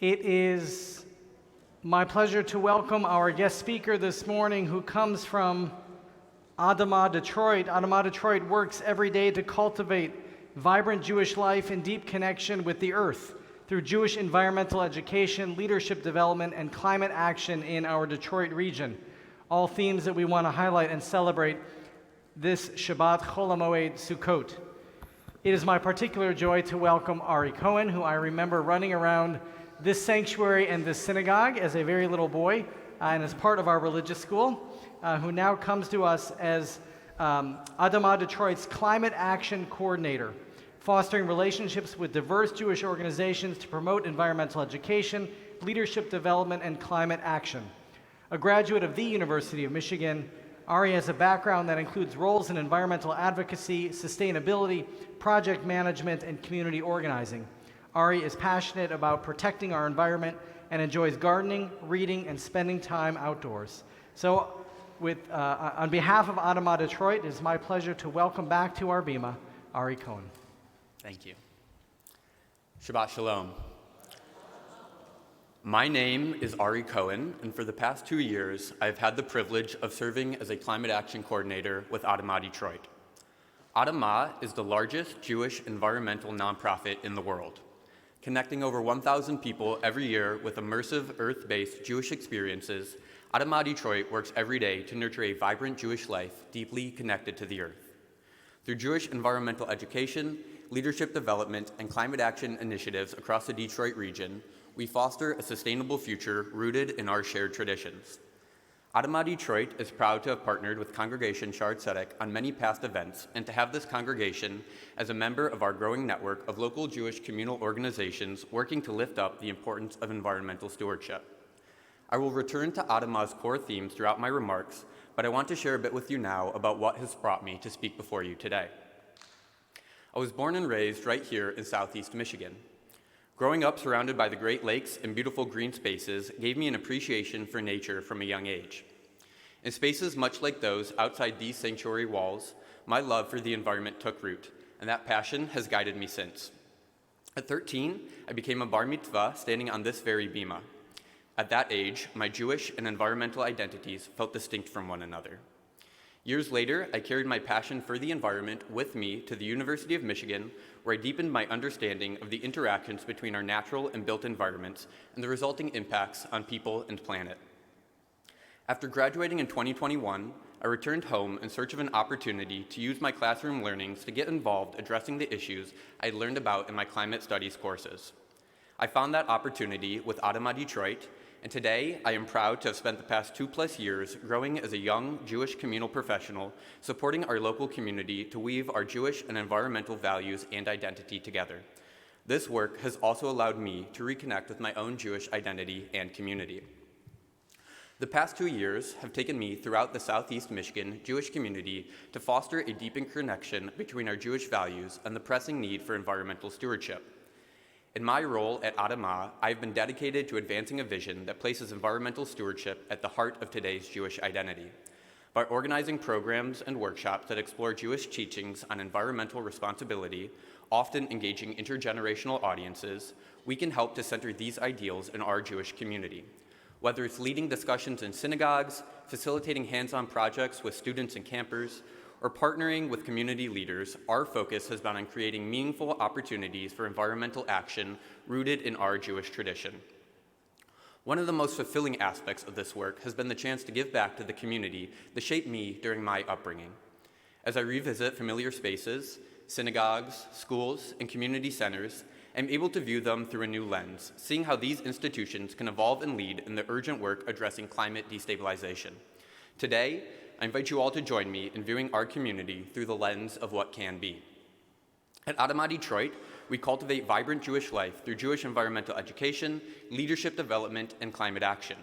It is my pleasure to welcome our guest speaker this morning who comes from Adamah, Detroit. Adamah, Detroit works every day to cultivate vibrant Jewish life in deep connection with the earth through Jewish environmental education, leadership development, and climate action in our Detroit region. All themes that we want to highlight and celebrate this Shabbat Chol Hamoed Sukkot. It is my particular joy to welcome Ari Cohen, who I remember running around this sanctuary and this synagogue as a very little boy and as part of our religious school, who now comes to us as Adamah Detroit's Climate Action Coordinator, fostering relationships with diverse Jewish organizations to promote environmental education, leadership development, and climate action. A graduate of the University of Michigan, Ari has a background that includes roles in environmental advocacy, sustainability, project management, and community organizing. Ari is passionate about protecting our environment and enjoys gardening, reading, and spending time outdoors. So, on behalf of Adamah Detroit, it is my pleasure to welcome back to our bima, Ari Cohen. Thank you. Shabbat Shalom. My name is Ari Cohen, and for the past 2 years, I've had the privilege of serving as a climate action coordinator with Adamah Detroit. Adamah is the largest Jewish environmental nonprofit in the world, connecting over 1,000 people every year with immersive, earth-based Jewish experiences. Adamah Detroit works every day to nurture a vibrant Jewish life deeply connected to the earth. Through Jewish environmental education, leadership development, and climate action initiatives across the Detroit region, we foster a sustainable future rooted in our shared traditions. Adamah Detroit is proud to have partnered with congregation Zedek on many past events and to have this congregation as a member of our growing network of local Jewish communal organizations working to lift up the importance of environmental stewardship. I will return to Adamah's core themes throughout my remarks, but I want to share a bit with you now about what has brought me to speak before you today. I was born and raised right here in Southeast Michigan. Growing up surrounded by the Great Lakes and beautiful green spaces gave me an appreciation for nature from a young age. In spaces much like those outside these sanctuary walls, my love for the environment took root, and that passion has guided me since. At 13, I became a bar mitzvah standing on this very bima. At that age, my Jewish and environmental identities felt distinct from one another. Years later, I carried my passion for the environment with me to the University of Michigan, where I deepened my understanding of the interactions between our natural and built environments and the resulting impacts on people and planet. After graduating in 2021, I returned home in search of an opportunity to use my classroom learnings to get involved addressing the issues I had learned about in my climate studies courses. I found that opportunity with Adamah Detroit, and today I am proud to have spent the past 2+ years growing as a young Jewish communal professional, supporting our local community to weave our Jewish and environmental values and identity together. This work has also allowed me to reconnect with my own Jewish identity and community. The past 2 years have taken me throughout the Southeast Michigan Jewish community to foster a deepened connection between our Jewish values and the pressing need for environmental stewardship. In my role at Adamah, I've been dedicated to advancing a vision that places environmental stewardship at the heart of today's Jewish identity. By organizing programs and workshops that explore Jewish teachings on environmental responsibility, often engaging intergenerational audiences, we can help to center these ideals in our Jewish community. Whether it's leading discussions in synagogues, facilitating hands-on projects with students and campers, or partnering with community leaders, our focus has been on creating meaningful opportunities for environmental action rooted in our Jewish tradition. One of the most fulfilling aspects of this work has been the chance to give back to the community that shaped me during my upbringing. As I revisit familiar spaces, synagogues, schools, and community centers, I'm able to view them through a new lens, seeing how these institutions can evolve and lead in the urgent work addressing climate destabilization. Today, I invite you all to join me in viewing our community through the lens of what can be. At Adamah Detroit, we cultivate vibrant Jewish life through Jewish environmental education, leadership development, and climate action.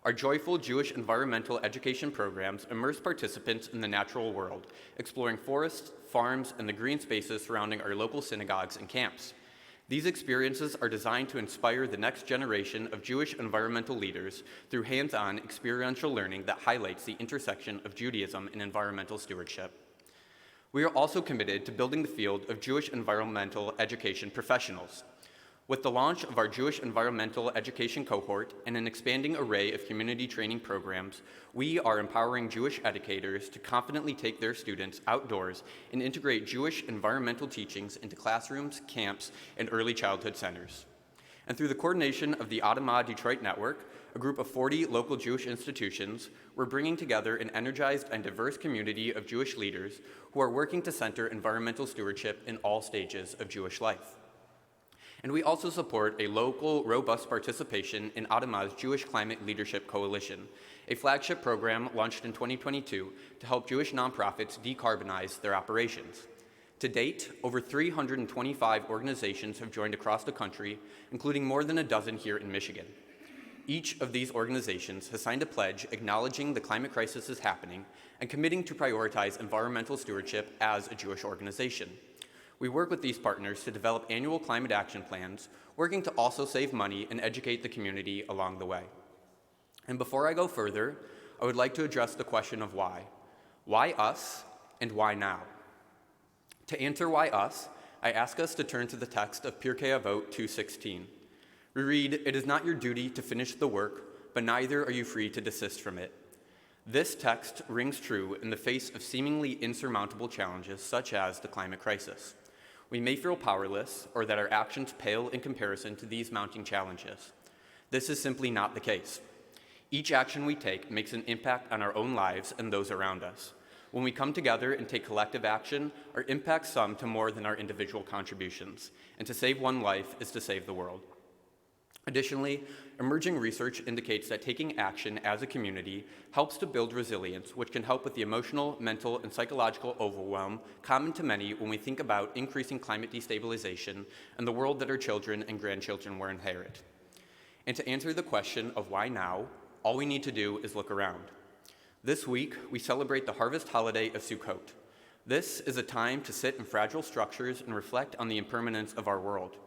Our joyful Jewish environmental education programs immerse participants in the natural world, exploring forests, farms, and the green spaces surrounding our local synagogues and camps. These experiences are designed to inspire the next generation of Jewish environmental leaders through hands-on experiential learning that highlights the intersection of Judaism and environmental stewardship. We are also committed to building the field of Jewish environmental education professionals. With the launch of our Jewish environmental education cohort and an expanding array of community training programs, we are empowering Jewish educators to confidently take their students outdoors and integrate Jewish environmental teachings into classrooms, camps, and early childhood centers. And through the coordination of the Adamah Detroit Network, a group of 40 local Jewish institutions, we're bringing together an energized and diverse community of Jewish leaders who are working to center environmental stewardship in all stages of Jewish life. And we also support a local, robust participation in Adamah's Jewish Climate Leadership Coalition, a flagship program launched in 2022 to help Jewish nonprofits decarbonize their operations. To date, over 325 organizations have joined across the country, including more than a dozen here in Michigan. Each of these organizations has signed a pledge acknowledging the climate crisis is happening and committing to prioritize environmental stewardship as a Jewish organization. We work with these partners to develop annual climate action plans, working to also save money and educate the community along the way. And before I go further, I would like to address the question of why. Why us, and why now? To answer why us, I ask us to turn to the text of Pirkei Avot 2:16. We read, "It is not your duty to finish the work, but neither are you free to desist from it." This text rings true in the face of seemingly insurmountable challenges such as the climate crisis. We may feel powerless or that our actions pale in comparison to these mounting challenges. This is simply not the case. Each action we take makes an impact on our own lives and those around us. When we come together and take collective action, our impact sum to more than our individual contributions, and to save one life is to save the world. Additionally, emerging research indicates that taking action as a community helps to build resilience, which can help with the emotional, mental, and psychological overwhelm common to many when we think about increasing climate destabilization and the world that our children and grandchildren will inherit. And to answer the question of why now, all we need to do is look around. This week, we celebrate the harvest holiday of Sukkot. This is a time to sit in fragile structures and reflect on the impermanence of our world.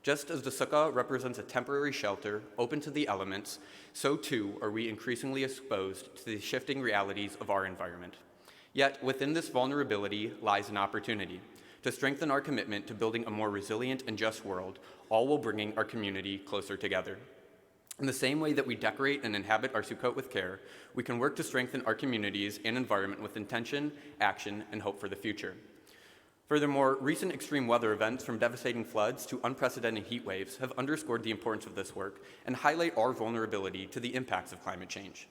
Just as the sukkah represents a temporary shelter open to the elements, so too are we increasingly exposed to the shifting realities of our environment. Yet within this vulnerability lies an opportunity to strengthen our commitment to building a more resilient and just world, all while bringing our community closer together. In the same way that we decorate and inhabit our Sukkot with care, we can work to strengthen our communities and environment with intention, action, and hope for the future. Furthermore, recent extreme weather events, from devastating floods to unprecedented heat waves, have underscored the importance of this work and highlight our vulnerability to the impacts of climate change.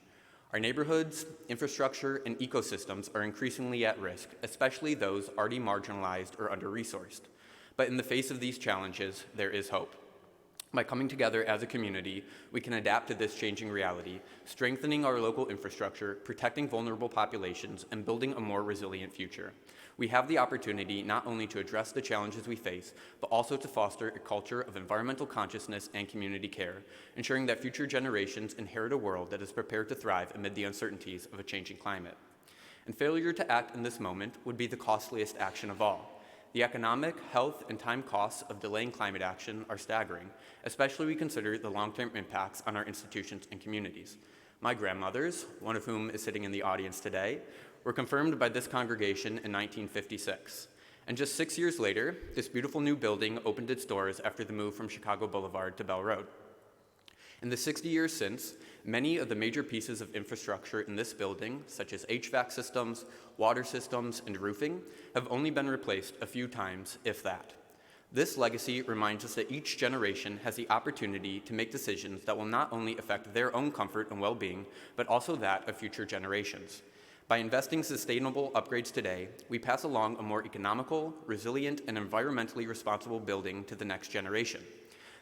Our neighborhoods, infrastructure, and ecosystems are increasingly at risk, especially those already marginalized or under-resourced. But in the face of these challenges, there is hope. By coming together as a community, we can adapt to this changing reality, strengthening our local infrastructure, protecting vulnerable populations, and building a more resilient future. We have the opportunity not only to address the challenges we face, but also to foster a culture of environmental consciousness and community care, ensuring that future generations inherit a world that is prepared to thrive amid the uncertainties of a changing climate. And failure to act in this moment would be the costliest action of all. The economic, health, and time costs of delaying climate action are staggering, especially when we consider the long-term impacts on our institutions and communities. My grandmothers, one of whom is sitting in the audience today, were confirmed by this congregation in 1956. And just 6 years later, this beautiful new building opened its doors after the move from Chicago Boulevard to Bell Road. In the 60 years since, many of the major pieces of infrastructure in this building, such as HVAC systems, water systems, and roofing, have only been replaced a few times, if that. This legacy reminds us that each generation has the opportunity to make decisions that will not only affect their own comfort and well-being, but also that of future generations. By investing sustainable upgrades today, we pass along a more economical, resilient, and environmentally responsible building to the next generation.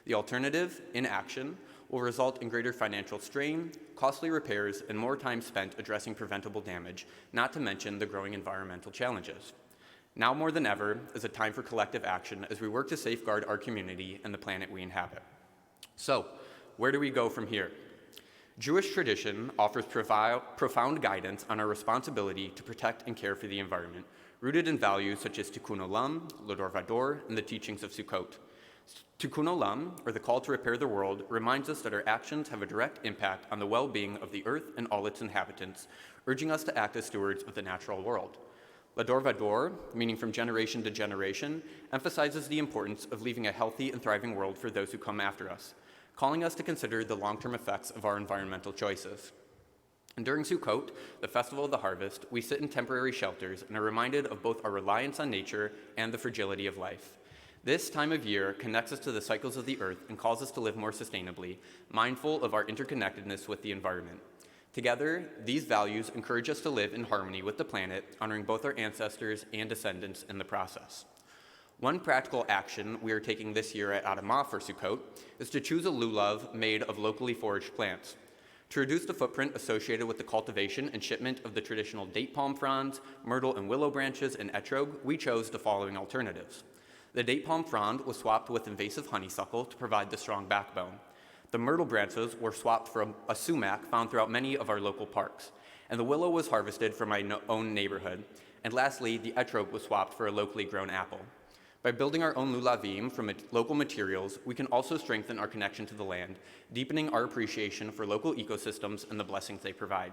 The alternative, inaction, will result in greater financial strain, costly repairs, and more time spent addressing preventable damage, not to mention the growing environmental challenges. Now more than ever is a time for collective action as we work to safeguard our community and the planet we inhabit. So, where do we go from here? Jewish tradition offers profound guidance on our responsibility to protect and care for the environment, rooted in values such as Tikkun Olam, L'Dor Vador, and the teachings of Sukkot. Tikkun Olam, or the call to repair the world, reminds us that our actions have a direct impact on the well-being of the earth and all its inhabitants, urging us to act as stewards of the natural world. Lador Vador, meaning from generation to generation, emphasizes the importance of leaving a healthy and thriving world for those who come after us, calling us to consider the long-term effects of our environmental choices. And during Sukkot, the festival of the harvest, we sit in temporary shelters and are reminded of both our reliance on nature and the fragility of life. This time of year connects us to the cycles of the earth and calls us to live more sustainably, mindful of our interconnectedness with the environment. Together, these values encourage us to live in harmony with the planet, honoring both our ancestors and descendants in the process. One practical action we are taking this year at Adamah for Sukkot is to choose a lulav made of locally foraged plants. To reduce the footprint associated with the cultivation and shipment of the traditional date palm fronds, myrtle and willow branches, and etrog, we chose the following alternatives. The date palm frond was swapped with invasive honeysuckle to provide the strong backbone. The myrtle branches were swapped from a sumac found throughout many of our local parks, and the willow was harvested from my own neighborhood. And lastly, the etrog was swapped for a locally grown apple. By building our own lulavim from local materials, we can also strengthen our connection to the land, deepening our appreciation for local ecosystems and the blessings they provide.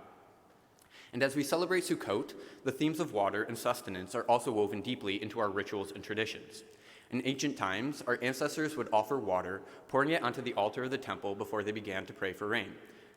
And as we celebrate Sukkot, the themes of water and sustenance are also woven deeply into our rituals and traditions. In ancient times, our ancestors would offer water, pouring it onto the altar of the temple before they began to pray for rain.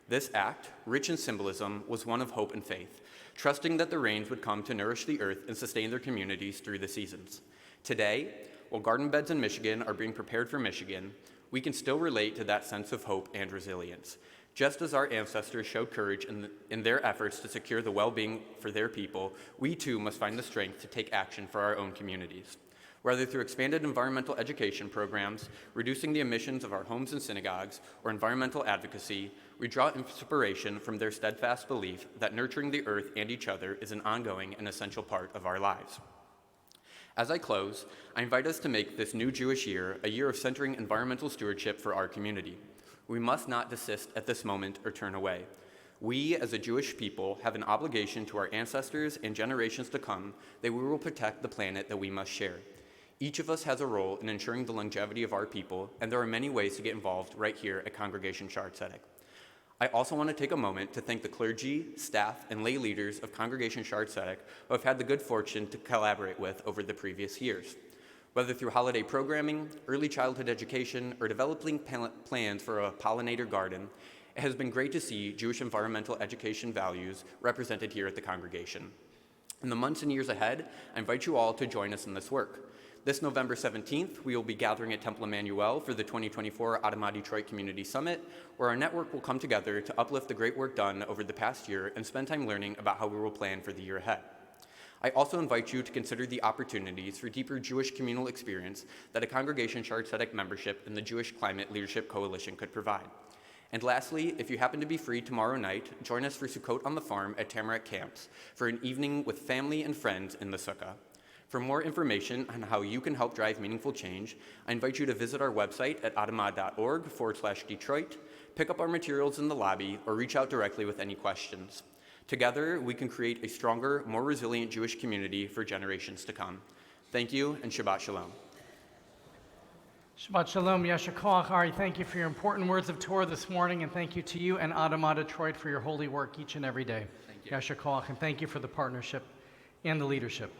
This act, rich in symbolism, was one of hope and faith, trusting that the rains would come to nourish the earth and sustain their communities through the seasons. Today, while garden beds in Michigan are being prepared for Michigan, we can still relate to that sense of hope and resilience. Just as our ancestors showed courage in their efforts to secure the well-being for their people, we too must find the strength to take action for our own communities. Whether through expanded environmental education programs, reducing the emissions of our homes and synagogues, or environmental advocacy, we draw inspiration from their steadfast belief that nurturing the earth and each other is an ongoing and essential part of our lives. As I close, I invite us to make this new Jewish year a year of centering environmental stewardship for our community. We must not desist at this moment or turn away. We, as a Jewish people, have an obligation to our ancestors and generations to come that we will protect the planet that we must share. Each of us has a role in ensuring the longevity of our people, and there are many ways to get involved right here at Congregation Shaarey Zedek. I also want to take a moment to thank the clergy, staff, and lay leaders of Congregation Shaarey Zedek who I've had the good fortune to collaborate with over the previous years. Whether through holiday programming, early childhood education, or developing plans for a pollinator garden, it has been great to see Jewish environmental education values represented here at the congregation. In the months and years ahead, I invite you all to join us in this work. This November 17th, we will be gathering at Temple Emmanuel for the 2024 Adamah Detroit Community Summit, where our network will come together to uplift the great work done over the past year and spend time learning about how we will plan for the year ahead. I also invite you to consider the opportunities for deeper Jewish communal experience that a Congregation Shaarey Zedek membership in the Jewish Climate Leadership Coalition could provide. And lastly, if you happen to be free tomorrow night, join us for Sukkot on the farm at Tamarack Camps for an evening with family and friends in the sukkah. For more information on how you can help drive meaningful change, I invite you to visit our website at adamah.org/Detroit, pick up our materials in the lobby, or reach out directly with any questions. Together, we can create a stronger, more resilient Jewish community for generations to come. Thank you, and Shabbat Shalom. Shabbat Shalom, Yasher Koach. Ari, thank you for your important words of Torah this morning, and thank you to you and Adamah Detroit for your holy work each and every day. Thank you. Yasher Koach, and thank you for the partnership and the leadership.